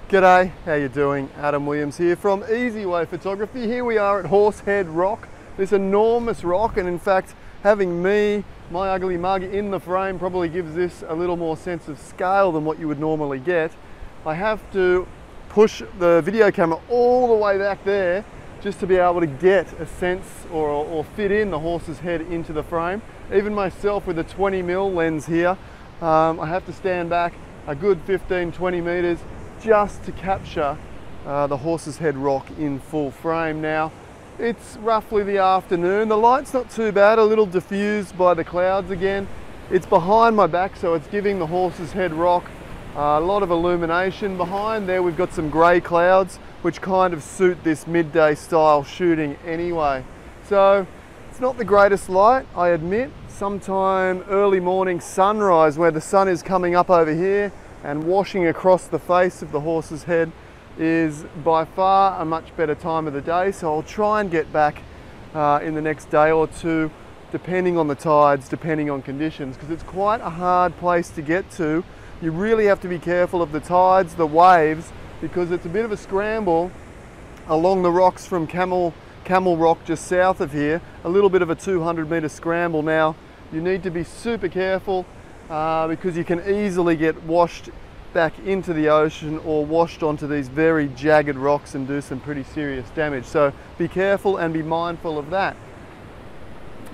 G'day, how you doing? Adam Williams here from Easy Way Photography. Here we are at Horsehead Rock, this enormous rock, and in fact having me, my ugly mug, in the frame probably gives this a little more sense of scale than what you would normally get. I have to push the video camera all the way back there just to be able to get a sense or fit in the horse's head into the frame. Even myself with a 20mm lens here, I have to stand back a good 15-20 meters just to capture the horse's head rock in full frame. Now, it's roughly the afternoon. The light's not too bad, a little diffused by the clouds again. It's behind my back, so it's giving the horse's head rock a lot of illumination. Behind there, we've got some grey clouds, which kind of suit this midday style shooting anyway. So, it's not the greatest light, I admit. Sometime early morning sunrise, where the sun is coming up over here and washing across the face of the horse's head, is by far a much better time of the day. So I'll try and get back in the next day or two, depending on the tides, depending on conditions, because it's quite a hard place to get to. You really have to be careful of the tides, the waves, because it's a bit of a scramble along the rocks from Camel Rock just south of here, a little bit of a 200-meter scramble. Now, you need to be super careful because you can easily get washed back into the ocean or washed onto these very jagged rocks and do some pretty serious damage. So be careful and be mindful of that.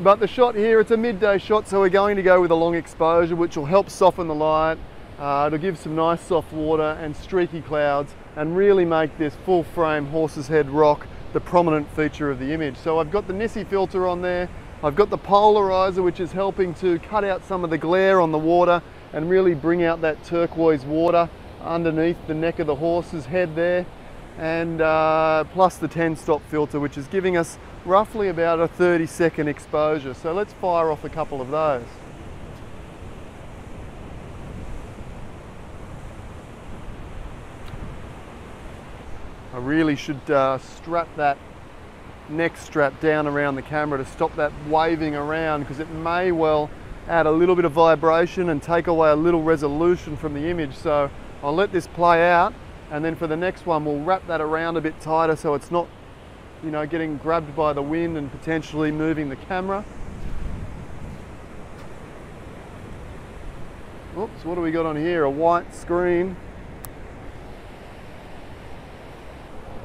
But the shot here, it's a midday shot, so we're going to go with a long exposure, which will help soften the light. It'll give some nice soft water and streaky clouds and really make this full frame horse's head rock the prominent feature of the image. So I've got the Nissi filter on there. I've got the polarizer, which is helping to cut out some of the glare on the water and really bring out that turquoise water underneath the neck of the horse's head there. And plus the 10-stop filter, which is giving us roughly about a 30-second exposure. So let's fire off a couple of those. I really should strap that neck strap down around the camera to stop that waving around, because it may well add a little bit of vibration and take away a little resolution from the image. So I'll let this play out, and then for the next one we'll wrap that around a bit tighter so it's not, you know, getting grabbed by the wind and potentially moving the camera. Oops, what do we got on here? A white screen.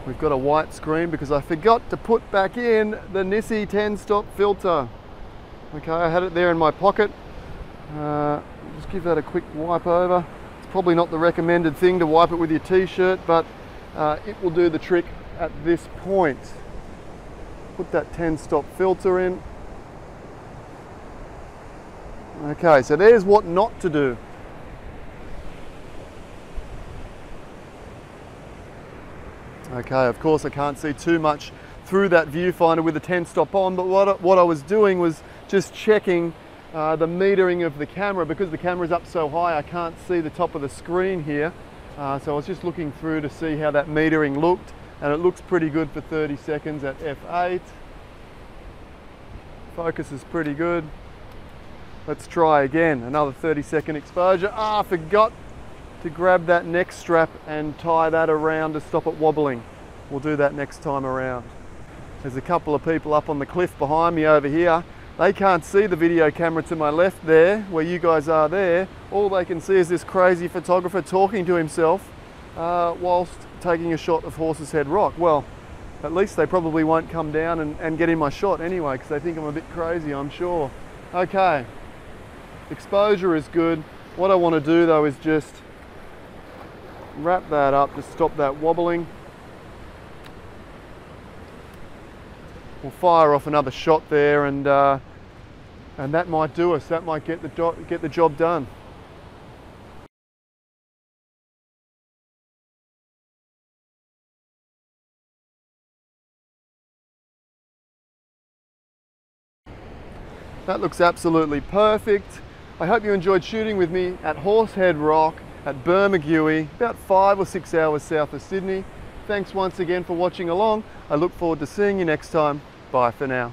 We've got a white screen because I forgot to put back in the Nissi 10-stop filter. Okay, I had it there in my pocket. Just give that a quick wipe over. It's probably not the recommended thing to wipe it with your t-shirt, but it will do the trick at this point. Put that 10-stop filter in. Okay, so there's what not to do. Okay, of course I can't see too much through that viewfinder with the 10-stop on, but what I was doing was just checking the metering of the camera. Because the camera's up so high, I can't see the top of the screen here. So I was just looking through to see how that metering looked, and it looks pretty good for 30 seconds at f8. Focus is pretty good. Let's try again, another 30-second exposure. I forgot to grab that neck strap and tie that around to stop it wobbling. We'll do that next time around. There's a couple of people up on the cliff behind me over here. They can't see the video camera to my left there, where you guys are there. All they can see is this crazy photographer talking to himself whilst taking a shot of Horse's Head Rock. Well, at least they probably won't come down and get in my shot anyway, because they think I'm a bit crazy, I'm sure. Okay, exposure is good. What I want to do though is just wrap that up to stop that wobbling. We'll fire off another shot there, and that might do us. That might get the job done. That looks absolutely perfect. I hope you enjoyed shooting with me at Horsehead Rock at Bermagui, about 5 or 6 hours south of Sydney. Thanks once again for watching along. I look forward to seeing you next time. Bye for now.